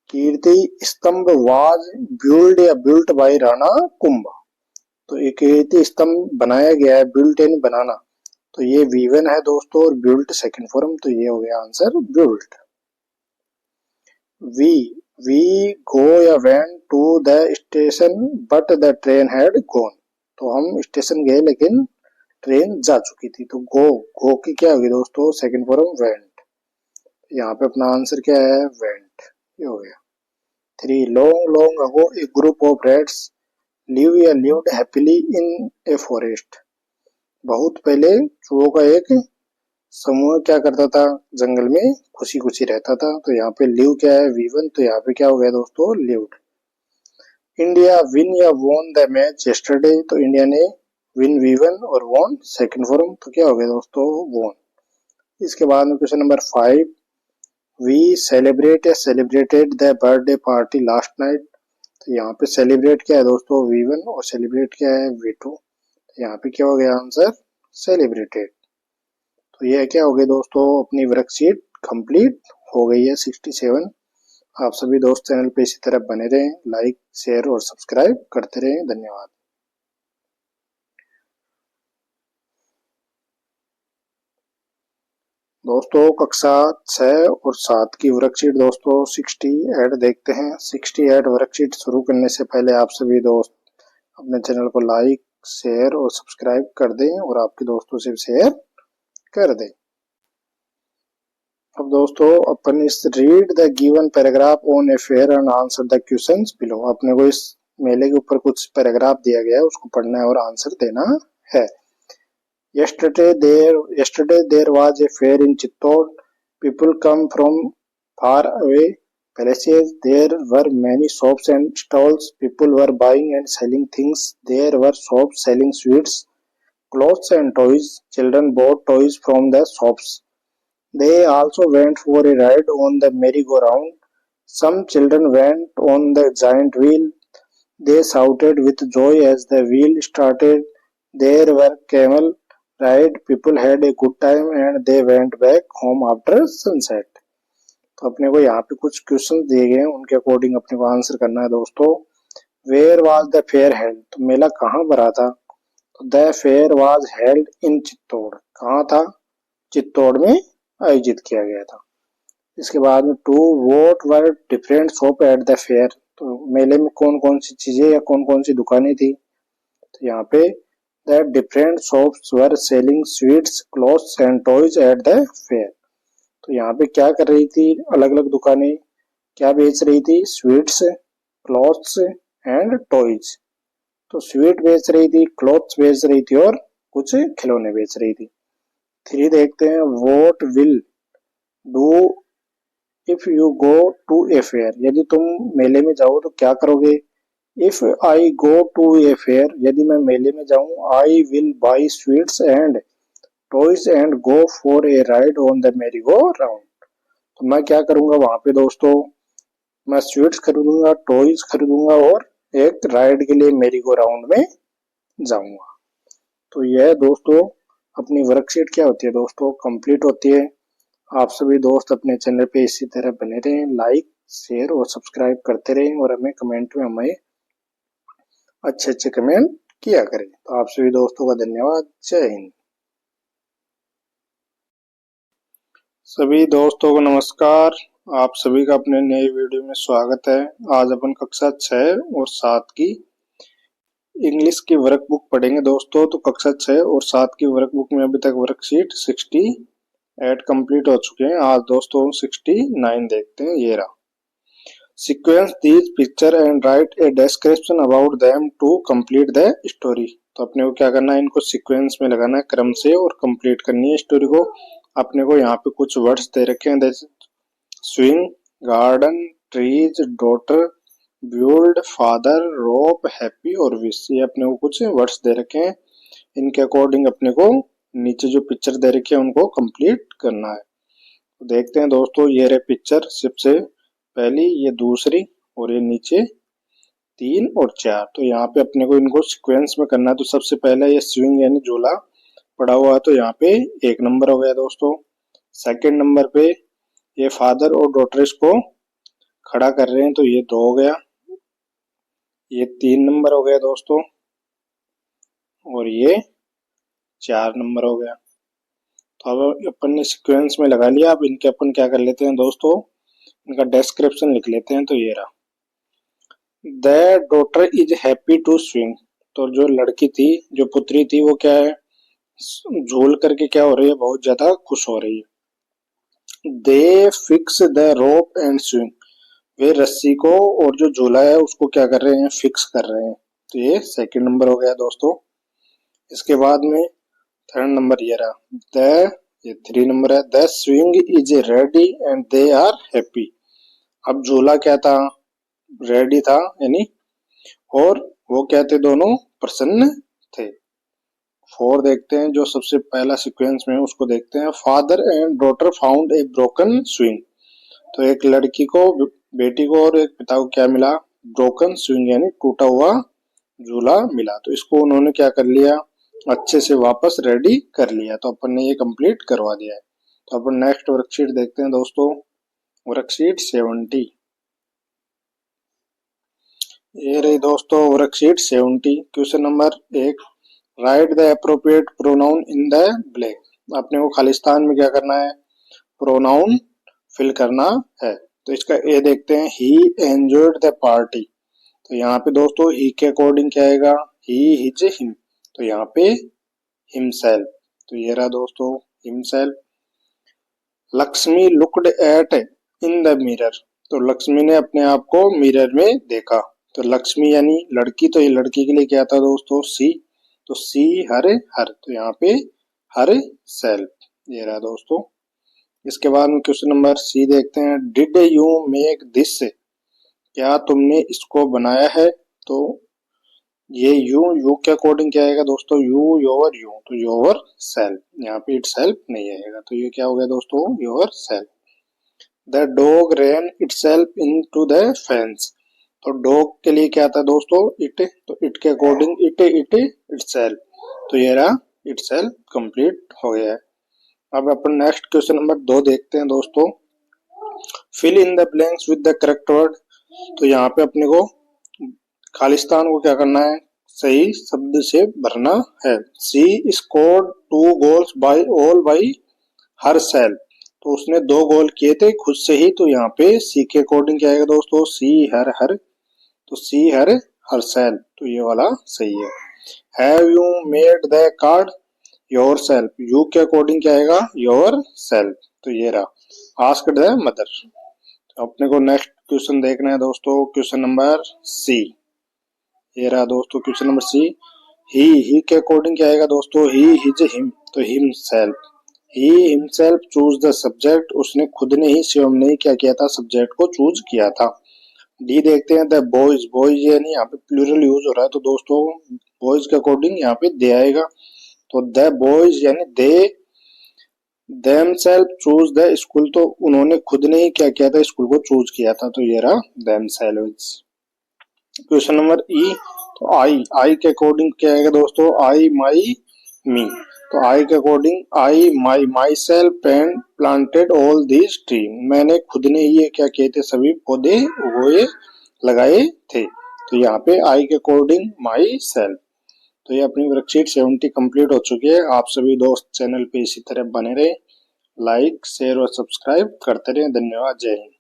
[SPEAKER 1] कीर्ति स्तंभ वाज बिल्ड या बिल्ट बाय राणा कुंभा। तो एक कीर्ति स्तंभ बनाया गया है, बिल्ट यानी बनाना। तो ये V1 है दोस्तों और बिल्ट सेकंड फॉर्म। तो ये हो गया आंसर बिल्ट। वी गो या went to the station but the train had gone. तो हम स्टेशन गए लेकिन ट्रेन जा चुकी थी। तो गो की क्या होगी दोस्तों, सेकंड फॉर्म वेंट। यहाँ पे अपना आंसर क्या है, वेंट। ये हो गया। 3 long long ago a group of rats live या lived happily in a forest. बहुत पहले चूहों का एक समूह क्या करता था, जंगल में खुशी खुशी रहता था। तो यहाँ पे लिव क्या है V1। तो यहाँ पे क्या हो गया दोस्तों, लिव्ड। इंडिया विन या वॉन द मैच यस्टरडे, तो इंडिया ने विन वी1 और वॉन सेकंड फॉर्म, तो क्या हो गया दोस्तों, वॉन। इसके बाद में क्वेश्चन नंबर 5, वी सेलिब्रेट या celebrated the birthday party last night, तो यहाँ पे सेलिब्रेट क्या है दोस्तों, वी1, और सेलिब्रेट क्या है, वी2, तो यहाँ पे क्या हो गया आंसर, सेलिब्रेटेड। तो यह क्या हो गया दोस्तों, अपनी वर्कशीट कंप्लीट हो गई है 67। आप सभी दोस्त चैनल पे इसी तरह बने रहें, लाइक शेयर और सब्सक्राइब करते रहें। धन्यवाद। दोस्तों कक्षा 6 और 7 की वर्कशीट दोस्तों 68 देखते हैं। 68 वर्कशीट शुरू करने से पहले आप सभी दोस्त अपने चैनल को लाइक शेयर और सब्सक्राइब कर दें और आपके दोस्तों से शेयर कर दें। अब दोस्तों अपन इस read the given paragraph on a fair and answer the questions below, अपने को इस मेले के ऊपर कुछ पैराग्राफ दिया गया है, उसको पढ़ना है और आंसर देना है। Yesterday there was a fair in Chittor. People come from far away places. There were many shops and stalls. People were buying and selling things. There were shops selling sweets, clothes and toys. Children bought toys from the shops. They also went for a ride on the merry-go-round. Some children went on the giant wheel. They shouted with joy as the wheel started. There were camel ride. People had a good time and they went back home after sunset. तो अपने को यहाँ पे कुछ क्वेश्चन दिए गए हैं, उनके अकॉर्डिंग अपने को आंसर करना है दोस्तों। Where was the fair held, तो मेला कहाँ भरा था, तो the fair was held in Chittor, कहाँ था, चित्तौड़ में आयोजित किया गया था। इसके बाद में two what were different shop at the fair, तो मेले में कौन कौन सी चीजें या कौन कौन सी दुकानें थी, तो यहाँ पे the different shops were selling sweets, clothes and toys eight the fair, तो यहाँ पे क्या कर रही थी, अलग अलग दुकानें क्या बेच रही थी, स्वीट्स, क्लॉथ्स एंड टॉयज, तो स्वीट बेच रही थी, क्लॉथ्स बेच रही थी और कुछ खिलौने बेच रही थी। 3 देखते हैं, what will do if you go to a fair, यदि तुम मेले में जाओ तो क्या करोगे। If I go to a fair, यदि मैं मेले में जाऊं, I will buy sweets and toys and go for a ride on the merry go round, तो मैं क्या करूंगा वहां पे दोस्तों, मैं स्वीट्स खरीदूंगा, टॉयज खरीदूंगा और एक राइड के लिए मेरी गो राउंड में जाऊंगा। तो यह दोस्तों अपनी वर्कशीट क्या होती है दोस्तों, कंप्लीट होती है। आप सभी दोस्त अपने चैनल पे इसी तरह बने रहें, लाइक शेयर और सब्सक्राइब करते रहें और हमें कमेंट में हमें अच्छे अच्छे कमेंट किया करें। तो आप सभी दोस्तों का धन्यवाद। जय हिंद। सभी दोस्तों को नमस्कार, आप सभी का अपने नए वीडियो में स्वागत है। आज अपन कक्षा 6 और 7 की इंग्लिश की वर्कबुक पढ़ेंगे दोस्तों। तो कक्षा 6 और 7 की वर्कबुक में अभी तक वर्कशीट 68 कंप्लीट हो चुके हैं। आज दोस्तों 69 देखते हैं। ये रहा, sequence these picture and write a description about them to complete the story, तो अपने को क्या करना है, इनको सीक्वेंस में लगाना है क्रम से और कंप्लीट करनी है स्टोरी को। अपने को यहाँ पे कुछ वर्ड्स दे रखे हैं, जैसे swing, garden, trees, daughter, build, father, rope, happy और विश, ये अपने को कुछ वर्ड्स दे रखे हैं। इनके अकॉर्डिंग अपने को नीचे जो पिक्चर दे रखे हैं उनको कंप्लीट करना है। तो देखते हैं दोस्तों, ये रहे पिक्चर, सबसे पहली, ये दूसरी और ये नीचे 3 और 4। तो यहाँ पे अपने को इनको सीक्वेंस में करना है। तो सबसे पहले ये स्विंग यानी झूला पड़ा हुआ है, तो यहाँ पे 1 नंबर हो गया दोस्तों। सेकंड नंबर पे ये फादर और डॉटर इसको खड़ा कर रहे हैं, तो ये 2 हो गया। ये 3 नंबर हो गया दोस्तों और ये 4 नंबर हो गया। तो अब अपन ने सीक्वेंस में लगा लिया। अब इनके अपन क्या कर लेते हैं दोस्तों, इनका डिस्क्रिप्शन लिख लेते हैं। तो ये रहा, the daughter is happy to swing, तो जो लड़की थी, जो पुत्री थी, वो क्या है, झूल करके क्या हो रही है, बहुत ज्यादा खुश हो रही है। They fix the rope and swing, वे रस्सी को और जो झूला है उसको क्या कर रहे हैं, फिक्स कर रहे हैं। तो ये सेकंड नंबर हो गया दोस्तों। इसके बाद में थर्ड नंबर ये रहा, ये 3 नंबर है, the swing is ready and they are happy. अब झूला क्या था, रेडी था यानी और वो क्या थे, दोनों प्रसन्न थे। 4 देखते हैं, जो सबसे पहला सीक्वेंस में उसको देखते हैं। Father and daughter found a broken swing. तो एक लड़की को, बेटी को और एक पिता को क्या मिला, ब्रोकन स्विंग यानी टूटा हुआ झूला मिला। तो इसको उन्होंने क्या कर लिया, अच्छे से वापस रेडी कर लिया। तो अपन ने ये कंप्लीट करवा दिया है। तो अपन नेक्स्ट वर्कशीट देखते हैं दोस्तों, वर्कशीट 70। ये रही दोस्तों worksheet 70। Question number 1, right the appropriate pronoun in the blank. अपने को खालिस्तान में क्या करना है, प्रोनाउन फिल करना है। तो इसका ए देखते हैं, ही एंजॉयड द पार्टी। तो यहाँ पे दोस्तों ही के अकॉर्डिंग क्या आएगा, ही हिज हिम। तो यहाँ पे हिमसेल्फ। तो ये रहा दोस्तों himself. Lakshmi looked at in the mirror. तो लक्ष्मी ने अपने आप को मिरर में देखा। तो लक्ष्मी यानी लड़की, तो ये लड़की के लिए क्या था दोस्तों, सी। तो सी हर हर, तो यहाँ पे हर सेल्फ। ये रहा दोस्तों। इसके बाद में क्वेश्चन नंबर सी देखते हैं, डिड यू मेक दिस। क्या तुमने इसको बनाया है। तो ये यू के अकॉर्डिंग क्या आएगा दोस्तों, यू योर यू। तो योर सेल्फ, यहाँ पे इट सेल्फ नहीं आएगा। तो ये क्या हो गया दोस्तों, yourself. The dog ran itself into the fence. तो डॉग के लिए क्या था दोस्तों, इट। तो इट के अकॉर्डिंग इट सेल्फ। तो ये रहा इट सेल्फ कंप्लीट हो गया है। अब अपन नेक्स्ट क्वेश्चन नंबर 2 देखते हैं दोस्तों, fill in the blanks with the correct word. तो यहाँ पे अपने को खालिस्तान को क्या करना है, सही शब्द से भरना है। She scored 2 goals by herself. तो उसने 2 गोल किए थे खुद से ही। तो यहाँ पे सी के अकॉर्डिंग क्या आएगा दोस्तों, सी हर हर। तो सी हर सेल्फ। तो ये वाला सही है। Have you made the card your self. You के अकॉर्डिंग क्या आएगा, योर सेल्फ। तो ये रहा आस्क द मदर। अपने को नेक्स्ट क्वेश्चन देखना है दोस्तों, क्वेश्चन नंबर सी। ये रहा दोस्तों क्वेश्चन नंबर सी। ही के अकॉर्डिंग क्या आएगा दोस्तों, ही हिज हिम। तो him self. He himself choose the subject. उसने खुद ने ही, स्वयं ने ही क्या किया था, सब्जेक्ट को चूज किया था। डी देखते हैं, द बॉयज। बॉयज यानी यहाँ पे प्लूरल यूज हो रहा है। तो दोस्तों बॉयज के अकॉर्डिंग यहाँ पे दे आएगा। तो द बॉयज यानी दे themselves चूज द स्कूल। तो उन्होंने खुद ने ही क्या किया था, स्कूल को चूज किया था। तो ये रहा themselves। क्वेश्चन नंबर ई। तो आई के अकॉर्डिंग क्या आएगा दोस्तों, आई माई मी। तो आई के according I my self and planted all this tree. मैंने खुद ने ये क्या किए थे, सभी पौधे उगोए लगाए थे। तो यहाँ पे आई के अकॉर्डिंग माई सेल्फ। तो ये अपनी वर्कशीट 70 कंप्लीट हो चुकी है। आप सभी दोस्त चैनल पे इसी तरह बने रहे, लाइक शेयर और सब्सक्राइब करते रहे। धन्यवाद, जय हिंद।